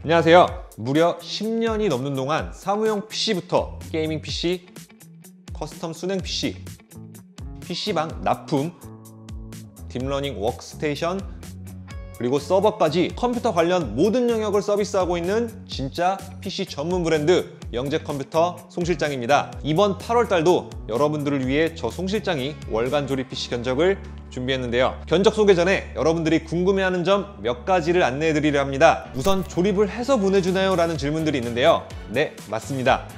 안녕하세요. 무려 10년이 넘는 동안 사무용 PC부터 게이밍 PC, 커스텀 순행 PC, PC방 납품, 딥러닝 워크스테이션, 그리고 서버까지 컴퓨터 관련 모든 영역을 서비스하고 있는 진짜 PC 전문 브랜드 영재컴퓨터 송 실장입니다. 이번 8월달도 여러분들을 위해 저 송 실장이 월간 조립 PC 견적을 준비했는데요. 견적 소개 전에 여러분들이 궁금해하는 점 몇 가지를 안내해 드리려 합니다. 우선 조립을 해서 보내주나요? 라는 질문들이 있는데요. 네, 맞습니다.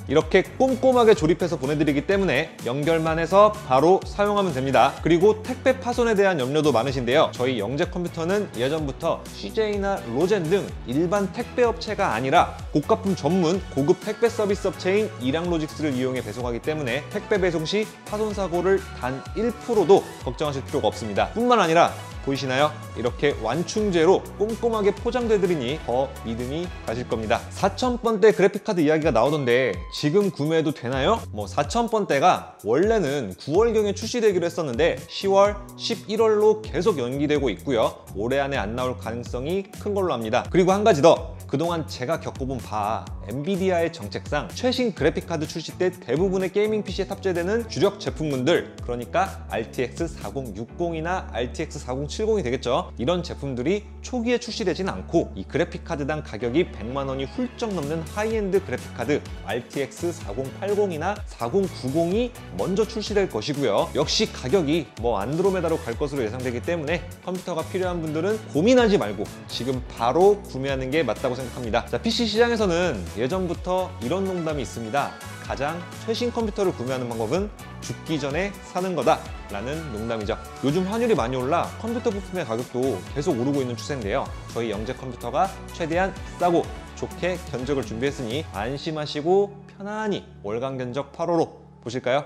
이렇게 꼼꼼하게 조립해서 보내드리기 때문에 연결만 해서 바로 사용하면 됩니다. 그리고 택배 파손에 대한 염려도 많으신데요. 저희 영재컴퓨터는 예전부터 CJ나 로젠 등 일반 택배 업체가 아니라 고가품 전문 고급 택배 서비스 업체인 일양로직스를 이용해 배송하기 때문에 택배 배송 시 파손 사고를 단 1%도 걱정하실 필요가 없습니다. 뿐만 아니라 보이시나요? 이렇게 완충제로 꼼꼼하게 포장되드리니 더 믿음이 가실 겁니다. 4000번대 그래픽카드 이야기가 나오던데 지금 구매해도 되나요? 4000번대가 원래는 9월경에 출시되기로 했었는데 10월, 11월로 계속 연기되고 있고요. 올해 안에 안 나올 가능성이 큰 걸로 합니다. 그리고 한 가지 더! 그동안 제가 겪어본 바 엔비디아의 정책상 최신 그래픽카드 출시 때 대부분의 게이밍 PC에 탑재되는 주력 제품군들, 그러니까 RTX 4060이나 RTX 4070이 되겠죠. 이런 제품들이 초기에 출시되진 않고 이 그래픽카드당 가격이 100만 원이 훌쩍 넘는 하이엔드 그래픽카드 RTX 4080이나 4090이 먼저 출시될 것이고요. 역시 가격이 안드로메다로 갈 것으로 예상되기 때문에 컴퓨터가 필요한 분들은 고민하지 말고 지금 바로 구매하는 게 맞다고 생각합니다. 자, PC 시장에서는 예전부터 이런 농담이 있습니다. 가장 최신 컴퓨터를 구매하는 방법은 죽기 전에 사는 거다 라는 농담이죠. 요즘 환율이 많이 올라 컴퓨터 부품의 가격도 계속 오르고 있는 추세인데요. 저희 영재컴퓨터가 최대한 싸고 좋게 견적을 준비했으니 안심하시고 편안히 월간 견적 8호로 보실까요?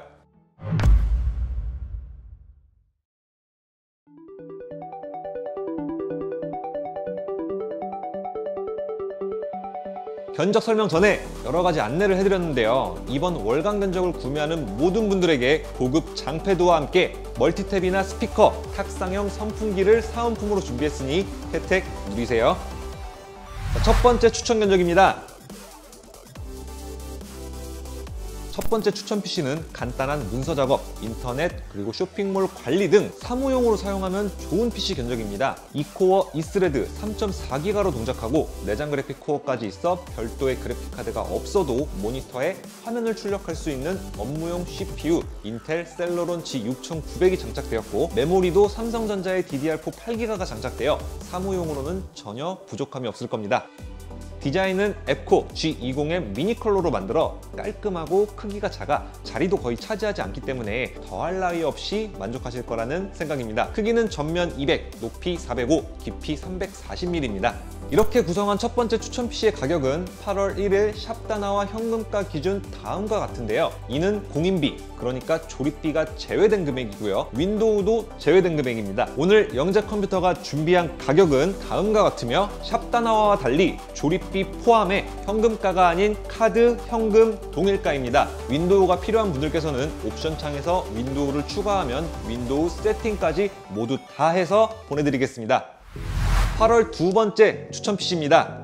견적 설명 전에 여러 가지 안내를 해드렸는데요. 이번 월간 견적을 구매하는 모든 분들에게 고급 장패드와 함께 멀티탭이나 스피커, 탁상형 선풍기를 사은품으로 준비했으니 혜택 누리세요. 자, 첫 번째 추천 견적입니다. 첫 번째 추천 PC는 간단한 문서 작업, 인터넷, 그리고 쇼핑몰 관리 등 사무용으로 사용하면 좋은 PC 견적입니다. 2코어 E스레드 3.4기가로 동작하고 내장 그래픽 코어까지 있어 별도의 그래픽 카드가 없어도 모니터에 화면을 출력할 수 있는 업무용 CPU 인텔 셀러론 G6900이 장착되었고 메모리도 삼성전자의 DDR4 8기가가 장착되어 사무용으로는 전혀 부족함이 없을 겁니다. 디자인은 앱코 G20의 미니 컬러로 만들어 깔끔하고 크기가 작아 자리도 거의 차지하지 않기 때문에 더할 나위 없이 만족하실 거라는 생각입니다. 크기는 전면 200, 높이 405, 깊이 340mm입니다. 이렇게 구성한 첫 번째 추천 PC의 가격은 8월 1일 샵다나와 현금가 기준 다음과 같은데요. 이는 공인비, 그러니까 조립비가 제외된 금액이고요. 윈도우도 제외된 금액입니다. 오늘 영재컴퓨터가 준비한 가격은 다음과 같으며 샵다나와와 달리 조립비 포함해 현금가가 아닌 카드, 현금, 동일가입니다. 윈도우가 필요한 분들께서는 옵션 창에서 윈도우를 추가하면 윈도우 세팅까지 모두 다 해서 보내드리겠습니다. 8월 두 번째 추천 PC입니다.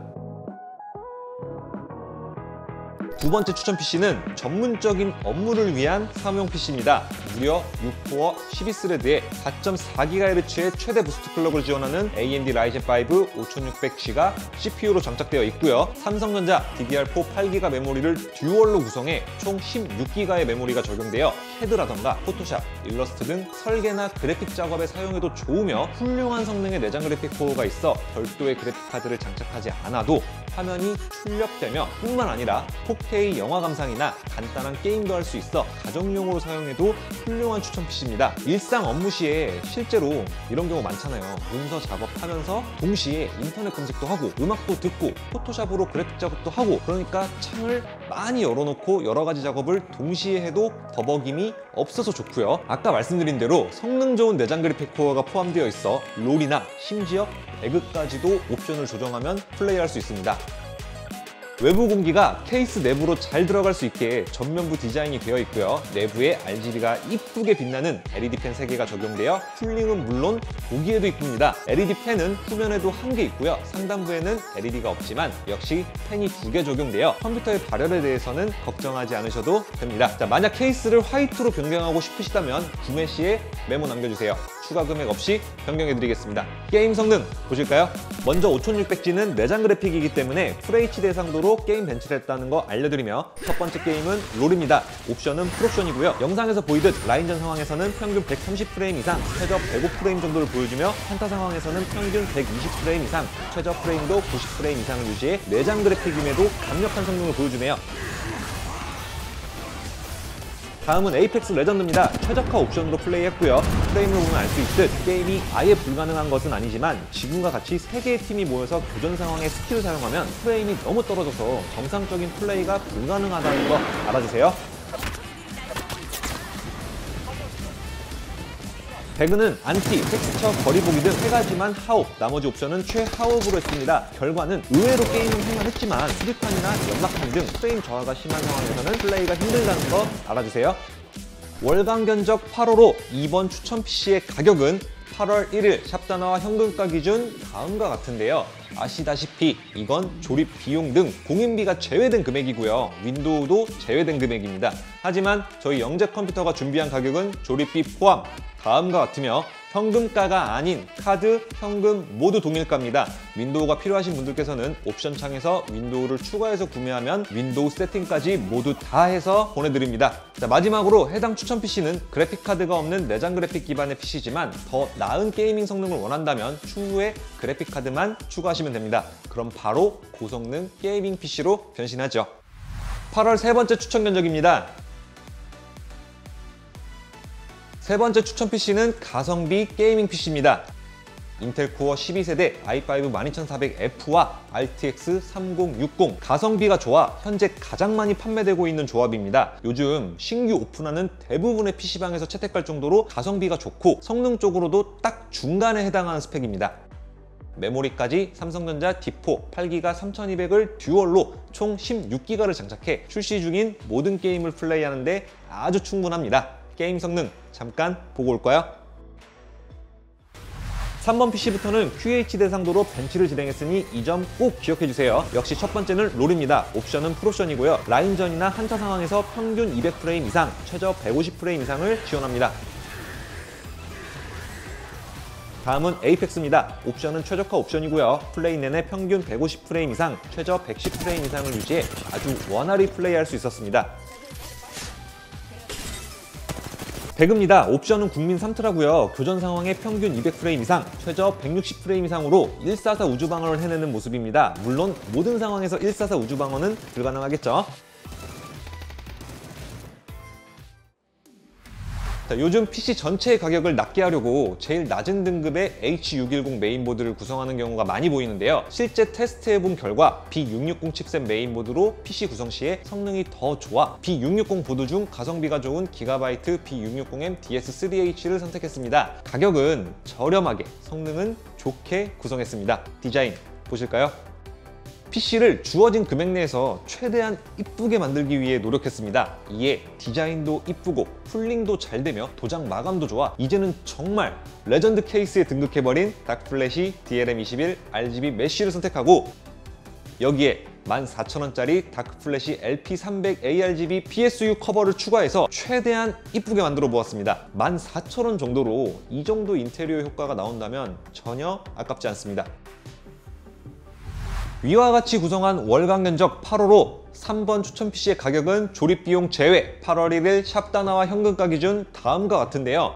두 번째 추천 PC는 전문적인 업무를 위한 사무용 PC입니다. 무려 6코어 12스레드에 4.4GHz의 최대 부스트 클럭을 지원하는 AMD 라이젠5 5600G가 CPU로 장착되어 있고요. 삼성전자 DDR4 8기가 메모리를 듀얼로 구성해 총 16기가의 메모리가 적용되어 CAD라던가 포토샵, 일러스트 등 설계나 그래픽 작업에 사용해도 좋으며 훌륭한 성능의 내장 그래픽 코어가 있어 별도의 그래픽 카드를 장착하지 않아도 화면이 출력되며 뿐만 아니라 4K 영화 감상이나 간단한 게임도 할 수 있어 가정용으로 사용해도 훌륭한 추천 PC입니다. 일상 업무 시에 실제로 이런 경우 많잖아요. 문서 작업하면서 동시에 인터넷 검색도 하고 음악도 듣고 포토샵으로 그래픽 작업도 하고 그러니까 창을 많이 열어놓고 여러 가지 작업을 동시에 해도 버벅임이 없어서 좋고요. 아까 말씀드린 대로 성능 좋은 내장 그래픽 코어가 포함되어 있어 롤이나 심지어 배그까지도 옵션을 조정하면 플레이할 수 있습니다. 외부 공기가 케이스 내부로 잘 들어갈 수 있게 전면부 디자인이 되어 있고요. 내부에 RGB가 이쁘게 빛나는 LED 펜 3개가 적용되어 쿨링은 물론 보기에도 이쁩니다. LED 펜은 후면에도 한 개 있고요. 상단부에는 LED가 없지만 역시 펜이 2개 적용되어 컴퓨터의 발열에 대해서는 걱정하지 않으셔도 됩니다. 자, 만약 케이스를 화이트로 변경하고 싶으시다면 구매 시에 메모 남겨주세요. 추가 금액 없이 변경해드리겠습니다. 게임 성능 보실까요? 먼저 5600G는 내장 그래픽이기 때문에 FHD 해상도로 게임 벤치를 했다는 거 알려드리며, 첫 번째 게임은 롤입니다. 옵션은 풀옵션이고요. 영상에서 보이듯 라인전 상황에서는 평균 130프레임 이상, 최저 105프레임 정도를 보여주며, 한타 상황에서는 평균 120프레임 이상, 최저 프레임도 90프레임 이상을 유지해 내장 그래픽임에도 강력한 성능을 보여주네요. 다음은 에이펙스 레전드입니다. 최적화 옵션으로 플레이했고요. 프레임을 보면 알 수 있듯 게임이 아예 불가능한 것은 아니지만 지금과 같이 3개의 팀이 모여서 교전 상황에 스킬을 사용하면 프레임이 너무 떨어져서 정상적인 플레이가 불가능하다는 거 알아주세요. 배그는 안티, 텍스처, 거리보기 등 3가지만 하옵, 나머지 옵션은 최하옵으로 했습니다. 결과는 의외로 게임은 할만했지만 수리판이나 연막판 등 프레임 저하가 심한 상황에서는 플레이가 힘들다는 거 알아주세요. 월간 견적 8호로 이번 추천 PC의 가격은 8월 1일 샵단화와 현금가 기준 다음과 같은데요. 아시다시피 이건 조립 비용 등 공인비가 제외된 금액이고요. 윈도우도 제외된 금액입니다. 하지만 저희 영재 컴퓨터가 준비한 가격은 조립비 포함 다음과 같으며, 현금가가 아닌 카드, 현금 모두 동일가입니다. 윈도우가 필요하신 분들께서는 옵션 창에서 윈도우를 추가해서 구매하면 윈도우 세팅까지 모두 다 해서 보내드립니다. 자, 마지막으로 해당 추천 PC는 그래픽카드가 없는 내장 그래픽 기반의 PC지만 더 나은 게이밍 성능을 원한다면 추후에 그래픽카드만 추가하시면 됩니다. 그럼 바로 고성능 게이밍 PC로 변신하죠. 8월 세 번째 추천 견적입니다. 세 번째 추천 PC는 가성비 게이밍 PC입니다. 인텔 코어 12세대 i5 12400F와 RTX 3060, 가성비가 좋아 현재 가장 많이 판매되고 있는 조합입니다. 요즘 신규 오픈하는 대부분의 PC방에서 채택할 정도로 가성비가 좋고 성능적으로도 딱 중간에 해당하는 스펙입니다. 메모리까지 삼성전자 D4 8기가 3200을 듀얼로 총 16기가를 장착해 출시 중인 모든 게임을 플레이하는데 아주 충분합니다. 게임 성능 잠깐 보고 올까요? 3번 PC부터는 QHD 해상도로 벤치를 진행했으니 이 점 꼭 기억해주세요. 역시 첫 번째는 롤입니다. 옵션은 풀옵션이고요. 라인전이나 한타 상황에서 평균 200프레임 이상, 최저 150프레임 이상을 지원합니다. 다음은 에이펙스입니다. 옵션은 최적화 옵션이고요. 플레이 내내 평균 150프레임 이상, 최저 110프레임 이상을 유지해 아주 원활히 플레이할 수 있었습니다. 배그입니다. 옵션은 국민 3트라고요. 교전 상황에 평균 200프레임 이상, 최저 160프레임 이상으로 144 우주방어를 해내는 모습입니다. 물론 모든 상황에서 144 우주방어는 불가능하겠죠. 자, 요즘 PC 전체의 가격을 낮게 하려고 제일 낮은 등급의 H610 메인보드를 구성하는 경우가 많이 보이는데요. 실제 테스트해본 결과 B660 칩셋 메인보드로 PC 구성 시에 성능이 더 좋아 B660 보드 중 가성비가 좋은 기가바이트 B660M DS3H를 선택했습니다. 가격은 저렴하게, 성능은 좋게 구성했습니다. 디자인 보실까요? PC를 주어진 금액 내에서 최대한 이쁘게 만들기 위해 노력했습니다. 이에 디자인도 이쁘고 쿨링도 잘 되며 도장 마감도 좋아 이제는 정말 레전드 케이스에 등극해버린 다크플래시 DLM21 RGB 메쉬를 선택하고, 여기에 14,000원짜리 다크플래시 LP300 ARGB PSU 커버를 추가해서 최대한 이쁘게 만들어 보았습니다. 14,000원 정도로 이 정도 인테리어 효과가 나온다면 전혀 아깝지 않습니다. 위와 같이 구성한 월간 견적 8호로 3번 추천 PC의 가격은 조립비용 제외 8월 1일 샵단화와 현금가 기준 다음과 같은데요.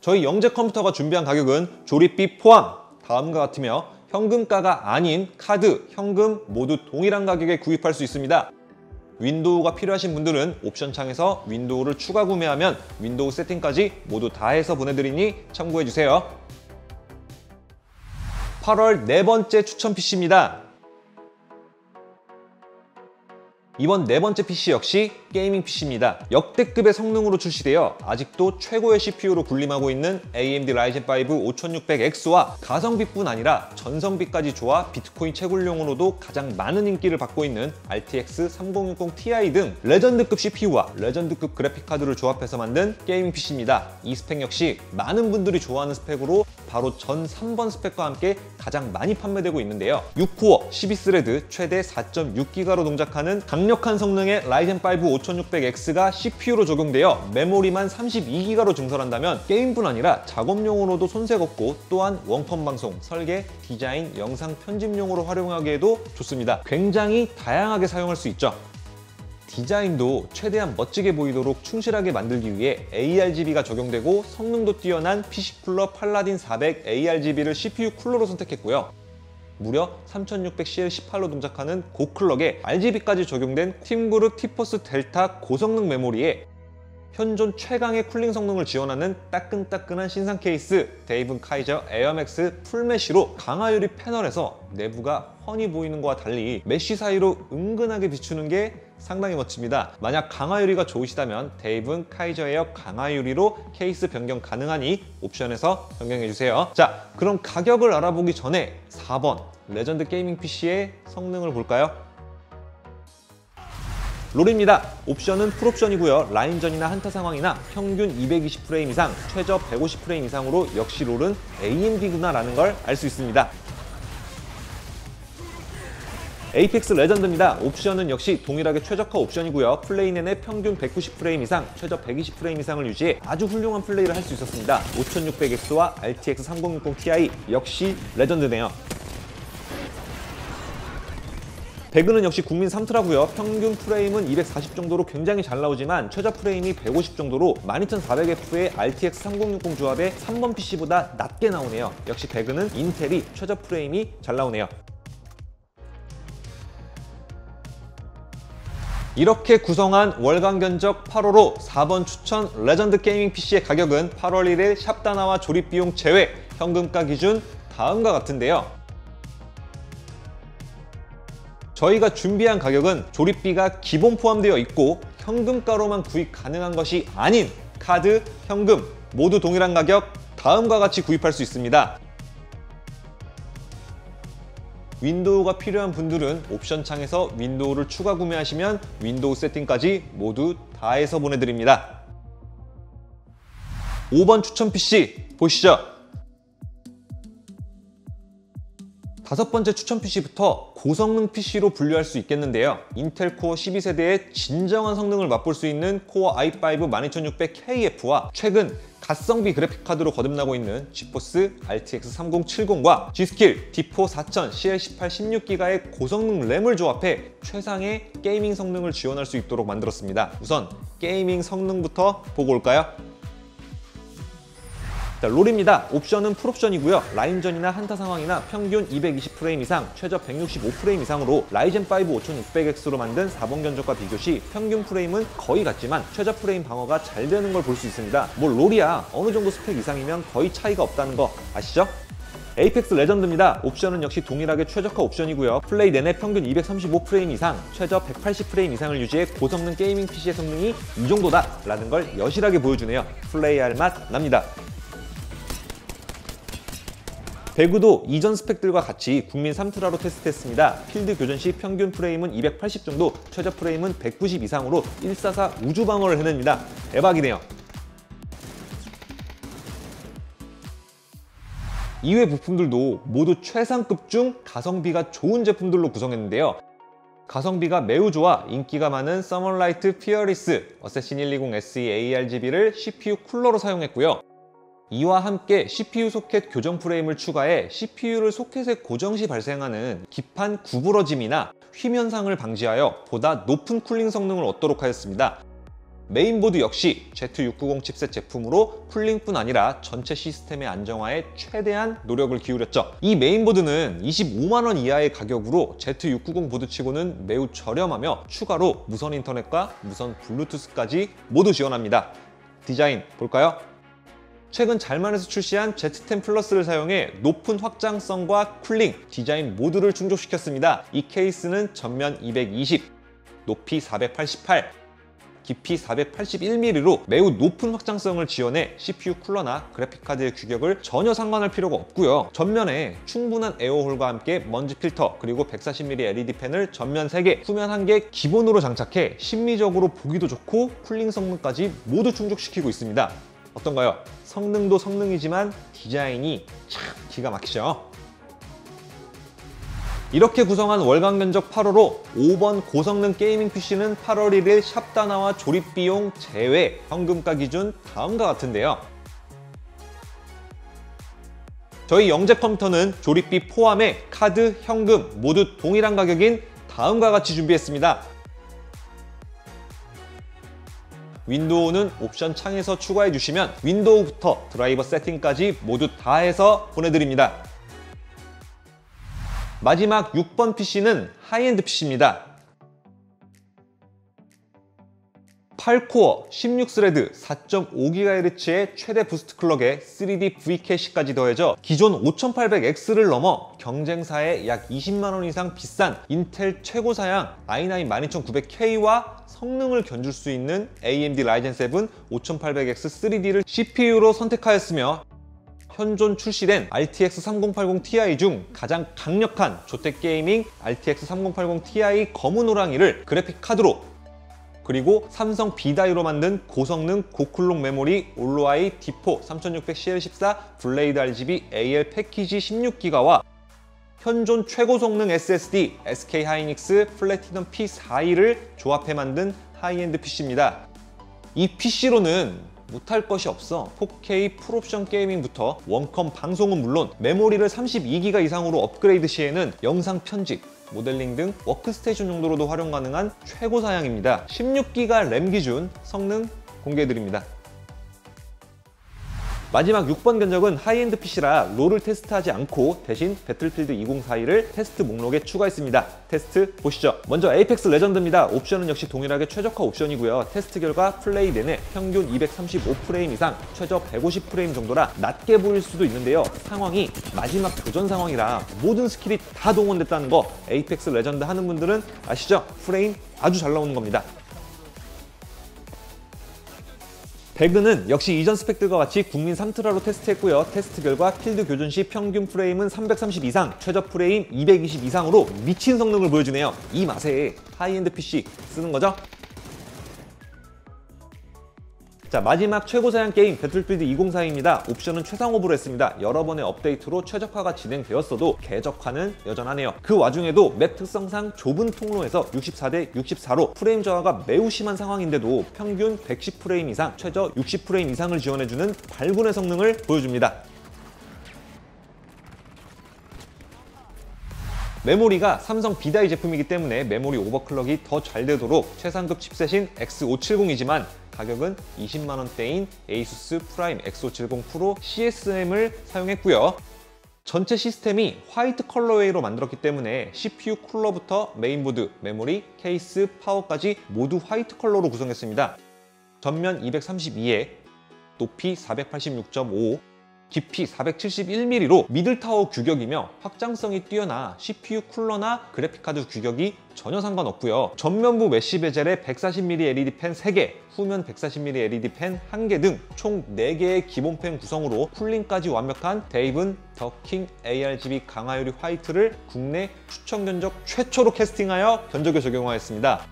저희 영재 컴퓨터가 준비한 가격은 조립비 포함 다음과 같으며 현금가가 아닌 카드, 현금 모두 동일한 가격에 구입할 수 있습니다. 윈도우가 필요하신 분들은 옵션 창에서 윈도우를 추가 구매하면 윈도우 세팅까지 모두 다 해서 보내드리니 참고해주세요. 8월 네 번째 추천 PC입니다. 이번 네 번째 PC 역시 게이밍 PC입니다. 역대급의 성능으로 출시되어 아직도 최고의 CPU로 군림하고 있는 AMD Ryzen 5 5600X와 가성비뿐 아니라 전성비까지 좋아 비트코인 채굴용으로도 가장 많은 인기를 받고 있는 RTX 3060 Ti 등 레전드급 CPU와 레전드급 그래픽카드를 조합해서 만든 게이밍 PC입니다. 이 스펙 역시 많은 분들이 좋아하는 스펙으로 바로 전 3번 스펙과 함께 가장 많이 판매되고 있는데요. 6코어 12스레드 최대 4.6GB로 동작하는 강력한 성능의 Ryzen 5 5600X가 CPU로 적용되어 메모리만 32GB로 증설한다면 게임뿐 아니라 작업용으로도 손색 없고 또한 원컴 방송, 설계, 디자인, 영상 편집용으로 활용하기에도 좋습니다. 굉장히 다양하게 사용할 수 있죠. 디자인도 최대한 멋지게 보이도록 충실하게 만들기 위해 ARGB가 적용되고 성능도 뛰어난 PC 쿨러 팔라딘 400 ARGB를 CPU 쿨러로 선택했고요. 무려 3600CL18로 동작하는 고클럭에 RGB까지 적용된 팀그룹 티포스 델타 고성능 메모리에 현존 최강의 쿨링 성능을 지원하는 따끈따끈한 신상 케이스 데이븐 카이저 에어맥스 풀메쉬로 강화유리 패널에서 내부가 훤히 보이는 것과 달리 메쉬 사이로 은근하게 비추는 게 상당히 멋집니다. 만약 강화유리가 좋으시다면 데이븐 카이저 에어 강화유리로 케이스 변경 가능하니 옵션에서 변경해주세요. 자, 그럼 가격을 알아보기 전에 4번 레전드 게이밍 PC의 성능을 볼까요? 롤입니다. 옵션은 풀옵션이고요. 라인전이나 한타 상황이나 평균 220프레임 이상, 최저 150프레임 이상으로 역시 롤은 AMD구나 라는 걸 알 수 있습니다. 에이펙스 레전드입니다. 옵션은 역시 동일하게 최적화 옵션이고요. 플레이 내내 평균 190프레임 이상, 최저 120프레임 이상을 유지해 아주 훌륭한 플레이를 할 수 있었습니다. 5600X와 RTX 3060 Ti 역시 레전드네요. 배그는 역시 국민 3트라고요. 평균 프레임은 240 정도로 굉장히 잘 나오지만 최저 프레임이 150 정도로 12400F의 RTX 3060 조합의 3번 PC보다 낮게 나오네요. 역시 배그는 인텔이 최저 프레임이 잘 나오네요. 이렇게 구성한 월간 견적 8호로 4번 추천 레전드 게이밍 PC의 가격은 8월 1일 샵다나와 조립 비용 제외 현금가 기준 다음과 같은데요. 저희가 준비한 가격은 조립비가 기본 포함되어 있고 현금가로만 구입 가능한 것이 아닌 카드, 현금 모두 동일한 가격 다음과 같이 구입할 수 있습니다. 윈도우가 필요한 분들은 옵션 창에서 윈도우를 추가 구매하시면 윈도우 세팅까지 모두 다 해서 보내드립니다. 5번 추천 PC 보시죠. 다섯 번째 추천 PC부터 고성능 PC로 분류할 수 있겠는데요. 인텔 코어 12세대의 진정한 성능을 맛볼 수 있는 코어 i5 12600KF와 최근 가성비 그래픽카드로 거듭나고 있는 지포스 RTX 3070과 G스킬 D4 4000 CL18 16기가의 고성능 램을 조합해 최상의 게이밍 성능을 지원할 수 있도록 만들었습니다. 우선 게이밍 성능부터 보고 올까요? 자, 롤입니다. 옵션은 풀옵션이고요. 라인전이나 한타 상황이나 평균 220프레임 이상, 최저 165프레임 이상으로 라이젠 5 5600X로 만든 4번 견적과 비교 시 평균 프레임은 거의 같지만 최저 프레임 방어가 잘 되는 걸 볼 수 있습니다. 뭐 롤이야 어느 정도 스펙 이상이면 거의 차이가 없다는 거 아시죠? 에이펙스 레전드입니다. 옵션은 역시 동일하게 최적화 옵션이고요. 플레이 내내 평균 235프레임 이상, 최저 180프레임 이상을 유지해 고성능 게이밍 PC의 성능이 이 정도다 라는 걸 여실하게 보여주네요. 플레이할 맛 납니다. 배그도 이전 스펙들과 같이 국민 3트라로 테스트했습니다. 필드 교전 시 평균 프레임은 280 정도, 최저 프레임은 190 이상으로 144 우주 방어를 해냅니다. 대박이네요. 이외 부품들도 모두 최상급 중 가성비가 좋은 제품들로 구성했는데요. 가성비가 매우 좋아 인기가 많은 서멀라이트 피어리스 어쌔신 120 SE ARGB를 CPU 쿨러로 사용했고요. 이와 함께 CPU 소켓 교정 프레임을 추가해 CPU를 소켓에 고정 시 발생하는 기판 구부러짐이나 휨 현상을 방지하여 보다 높은 쿨링 성능을 얻도록 하였습니다. 메인보드 역시 Z690 칩셋 제품으로 쿨링뿐 아니라 전체 시스템의 안정화에 최대한 노력을 기울였죠. 이 메인보드는 25만원 이하의 가격으로 Z690 보드치고는 매우 저렴하며 추가로 무선 인터넷과 무선 블루투스까지 모두 지원합니다. 디자인 볼까요? 최근 잘만에서 출시한 Z10 플러스를 사용해 높은 확장성과 쿨링, 디자인 모두를 충족시켰습니다. 이 케이스는 전면 220, 높이 488, 깊이 481mm로 매우 높은 확장성을 지원해 CPU 쿨러나 그래픽카드의 규격을 전혀 상관할 필요가 없고요. 전면에 충분한 에어홀과 함께 먼지 필터, 그리고 140mm LED 팬을 전면 3개, 후면 1개 기본으로 장착해 심미적으로 보기도 좋고 쿨링 성능까지 모두 충족시키고 있습니다. 어떤가요? 성능도 성능이지만 디자인이 참 기가 막히죠. 이렇게 구성한 월간 견적 8호로 5번 고성능 게이밍 PC는 8월 1일 샵다나와 조립비용 제외 현금가 기준 다음과 같은데요. 저희 영재 컴퓨터는 조립비 포함해 카드, 현금 모두 동일한 가격인 다음과 같이 준비했습니다. 윈도우는 옵션 창에서 추가해 주시면 윈도우부터 드라이버 세팅까지 모두 다 해서 보내드립니다. 마지막 6번 PC는 하이엔드 PC입니다. 8코어, 16스레드, 4.5GHz의 최대 부스트 클럭에 3D V캐시까지 더해져 기존 5800X를 넘어 경쟁사의 약 20만원 이상 비싼 인텔 최고 사양 i9 12900K와 성능을 견줄 수 있는 AMD Ryzen 7 5800X 3D를 CPU로 선택하였으며 현존 출시된 RTX 3080 Ti 중 가장 강력한 조택 게이밍 RTX 3080 Ti 검은 호랑이를 그래픽 카드로, 그리고 삼성 B다이로 만든 고성능 고쿨록 메모리 올로아이 D4 3600CL14 블레이드 RGB AL 패키지 16기가와 현존 최고 성능 SSD SK 하이닉스 플래티넘 P42를 조합해 만든 하이엔드 PC입니다. 이 PC로는 못할 것이 없어 4K 풀옵션 게이밍부터 원컴 방송은 물론 메모리를 32기가 이상으로 업그레이드 시에는 영상 편집, 모델링 등 워크스테이션 용도로도 활용 가능한 최고 사양입니다. 16기가 램 기준 성능 공개해드립니다. 마지막 6번 견적은 하이엔드 PC라 롤을 테스트하지 않고 대신 배틀필드 2042를 테스트 목록에 추가했습니다. 테스트 보시죠. 먼저 에이펙스 레전드입니다. 옵션은 역시 동일하게 최적화 옵션이고요. 테스트 결과 플레이 내내 평균 235프레임 이상, 최저 150프레임 정도라 낮게 보일 수도 있는데요. 상황이 마지막 교전 상황이라 모든 스킬이 다 동원됐다는 거 에이펙스 레전드 하는 분들은 아시죠? 프레임 아주 잘 나오는 겁니다. 배그는 역시 이전 스펙들과 같이 국민 3트라로 테스트했고요. 테스트 결과 필드 교전 시 평균 프레임은 330 이상, 최저 프레임 220 이상으로 미친 성능을 보여주네요. 이 맛에 하이엔드 PC 쓰는 거죠? 자, 마지막 최고 사양 게임 배틀필드 2042입니다. 옵션은 최상업으로 했습니다. 여러 번의 업데이트로 최적화가 진행되었어도 궤적화는 여전하네요. 그 와중에도 맵 특성상 좁은 통로에서 64대 64로 프레임 저하가 매우 심한 상황인데도 평균 110프레임 이상, 최저 60프레임 이상을 지원해주는 발군의 성능을 보여줍니다. 메모리가 삼성 B다이 제품이기 때문에 메모리 오버클럭이 더 잘 되도록 최상급 칩셋인 X570이지만 가격은 20만원대인 ASUS 프라임 X570 프로 CSM을 사용했고요. 전체 시스템이 화이트 컬러웨이로 만들었기 때문에 CPU 쿨러부터 메인보드, 메모리, 케이스, 파워까지 모두 화이트 컬러로 구성했습니다. 전면 232에 높이 486.5, 깊이 471mm로 미들타워 규격이며 확장성이 뛰어나 CPU 쿨러나 그래픽카드 규격이 전혀 상관없고요. 전면부 메쉬 베젤에 140mm LED 팬 3개, 후면 140mm LED 팬 1개 등 총 4개의 기본 팬 구성으로 쿨링까지 완벽한 데이븐 더킹 ARGB 강화유리 화이트를 국내 추천 견적 최초로 캐스팅하여 견적에 적용하였습니다.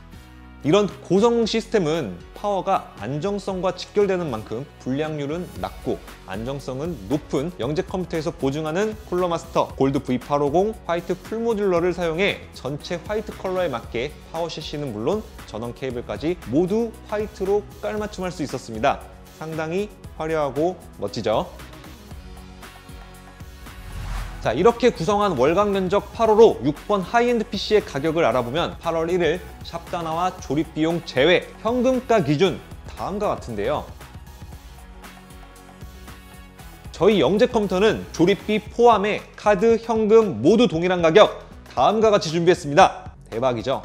이런 고성능 시스템은 파워가 안정성과 직결되는 만큼 불량률은 낮고 안정성은 높은 영재 컴퓨터에서 보증하는 쿨러마스터 골드 V850 화이트 풀모듈러를 사용해 전체 화이트 컬러에 맞게 파워 셰시는 물론 전원 케이블까지 모두 화이트로 깔맞춤할 수 있었습니다. 상당히 화려하고 멋지죠? 자, 이렇게 구성한 월간 면적 8호로 6번 하이엔드 PC의 가격을 알아보면 8월 1일 샵다나와 조립비용 제외 현금가 기준 다음과 같은데요. 저희 영재 컴퓨터는 조립비 포함해 카드, 현금 모두 동일한 가격 다음과 같이 준비했습니다. 대박이죠?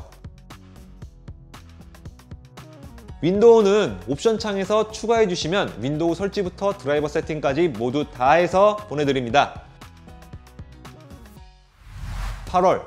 윈도우는 옵션 창에서 추가해 주시면 윈도우 설치부터 드라이버 세팅까지 모두 다 해서 보내드립니다. 8월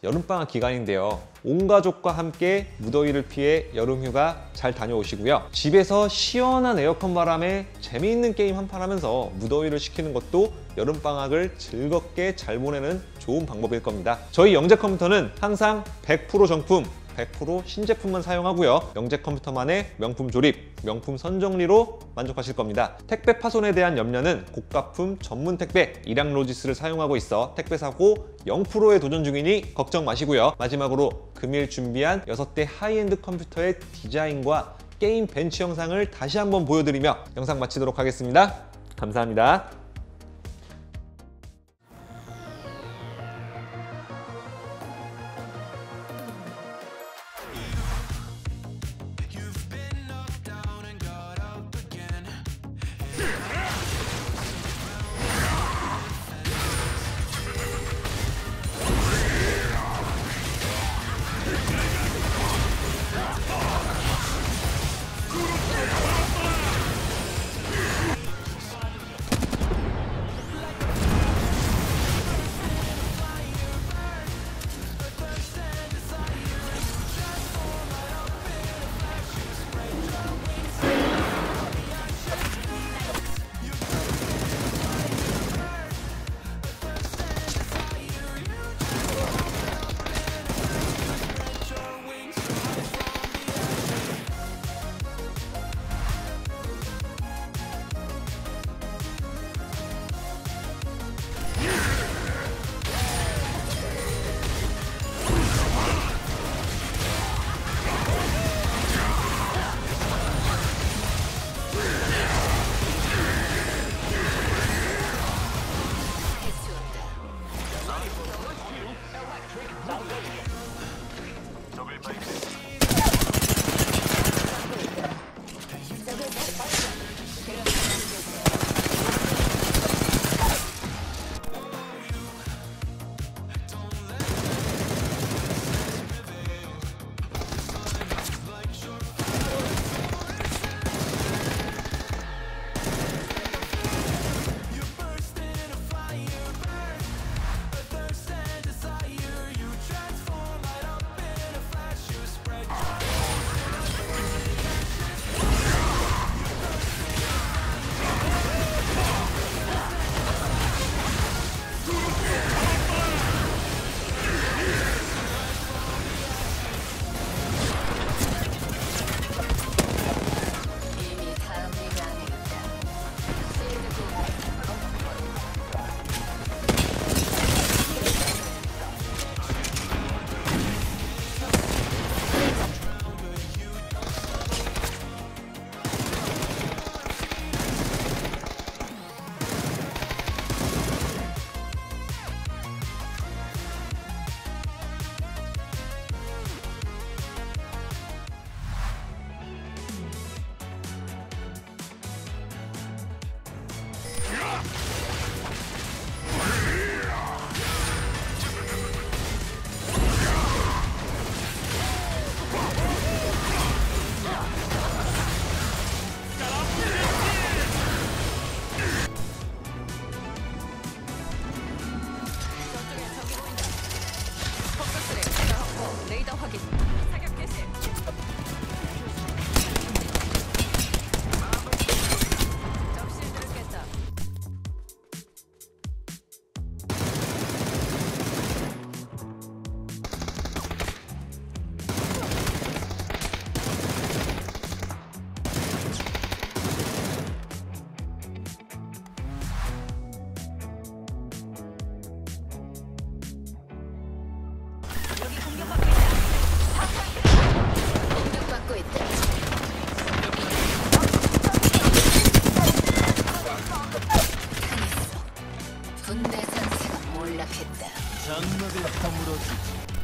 여름방학 기간인데요. 온 가족과 함께 무더위를 피해 여름휴가 잘 다녀오시고요. 집에서 시원한 에어컨 바람에 재미있는 게임 한판 하면서 무더위를 식히는 것도 여름방학을 즐겁게 잘 보내는 좋은 방법일 겁니다. 저희 영재 컴퓨터는 항상 100% 정품, 100% 신제품만 사용하고요. 영재 컴퓨터만의 명품 조립, 명품 선정리로 만족하실 겁니다. 택배 파손에 대한 염려는 고가품 전문 택배 일양 로지스를 사용하고 있어 택배 사고 0%에 도전 중이니 걱정 마시고요. 마지막으로 금일 준비한 6대 하이엔드 컴퓨터의 디자인과 게임 벤치 영상을 다시 한번 보여드리며 영상 마치도록 하겠습니다. 감사합니다. 장막을 허물어주지.